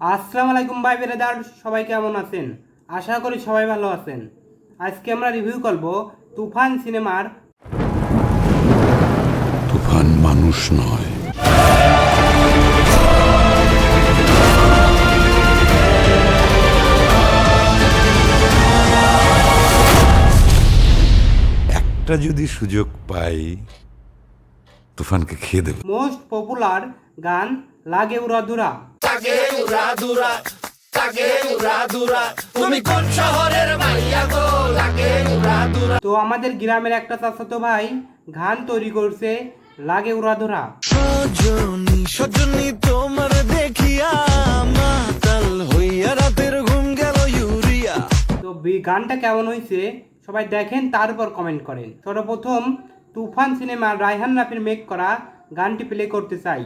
আসসালামু আলাইকুম ভাই ব্রাদার, সবাই কেমন আছেন? আশা করি সবাই ভালো আছেন। আজকে আমরা রিভিউ করব তুফান সিনেমার তুফান মানুষ নয়, একটা যদি সুযোগ পাই তুফানকে খেয়ে দেব। মোস্ট পপুলার গান লাগে উড়াধুরা। তো আমাদের গ্রামের একটা চাচাতো ভাই গান তৈরি করছে লাগে উড়াধুরা। সজনী তোমার দেখিয়া মাতাল হইয়া রাতের ঘুম গেল ইউরিয়া। তো গানটা কেমন হয়েছে সবাই দেখেন, তারপর কমেন্ট করেন। সর্বপ্রথম তুফান সিনেমার রায়হান রাফির মেক করা গানটি প্লে করতে চাই।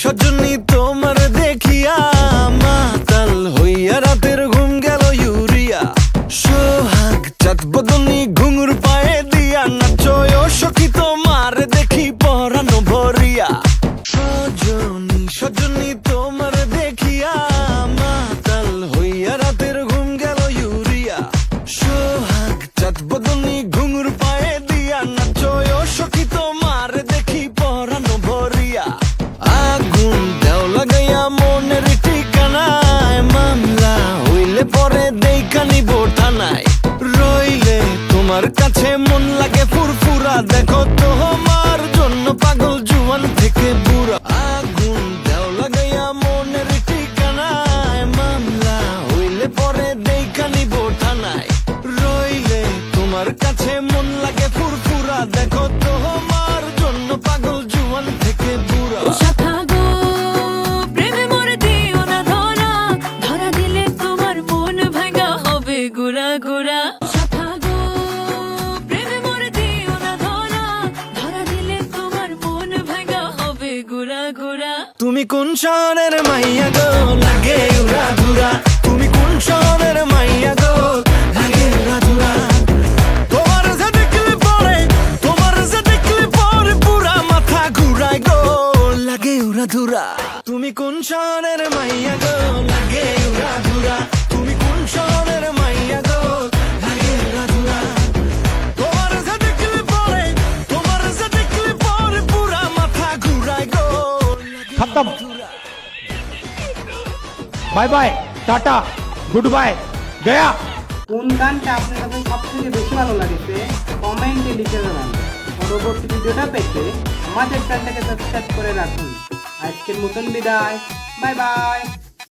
সজনী তোমার দেখিয়া মাতাল হইয়া রাতের ঘুম গেল ইউরিয়া। সোহাগ চাঁদ বদনী ঘুঙুর পায়ে দিয়া নাচয় সখী তোমার দেখি পরানো ভরিয়া। সজনী তোমার দেখিয়া মাতাল হইয়া রাতের ঘুম গেল ইউরিয়া। সোহাগ চাঁদ বদনী ঘুঙুর পায়ে দিয়া নাচয় সখী তোমার দেখি পরানো ভরিয়া। আগুন দেও লাগাইয়া মনের ঠিকানায় মামলা হইলে পরে দেখা নিব থানায়। রইলে তোমার কাছে মন লাগে ফুরফুরা, দেখো তোমার জন্য পাগল জুয়ান থেকে বুড়া। আগুন দেও লাগাইয়া মনের ঠিকানায় মামলা হইলে পরে দেখা নিব থানায়। রইলে তোমার কাছে মন লাগে ফুরফুরা, দেখো তোমার জন্য পাগল জুয়ান থেকে বুড়া। গুড়া গুড়া প্রেমে মরে দিও না ধরা, ধরা দিলে তোমার মন ভাঙা হবে গুড়া গুড়া। তুমি কোন শহরের মাইয়া গো লাগে উড়া ধুরা। তুমি কোন শহরের মাইয়া গো লাগে উড়া ধুরা। তোমার যে দেখলে পরে, তোমার যে দেখলে পরে পুরা মাথা ঘুরায় গো লাগে উড়া ধুরা। তুমি কোন শহরের মাইয়া গো লাগে উড়া ধুরা। তুমি কোন শহরের মাইয়া গো লাগে উড়া ধুরা। তোমার যে দেখলে পরে, তোমার যে দেখলে পরে পুরা মাথা ঘুরায় গো। खत्म, bye bye, tata, goodbye, गया। কোন গানটা আপনার কাছে সবথেকে বেশি ভালো লাগেছে কমেন্টে লিখে জানান। পরবর্তী ভিডিওটা পেতে আমাদের চ্যানেলটাকে সাবস্ক্রাইব করে রাখুন। আজকের মতন বিদায়, বাই বাই।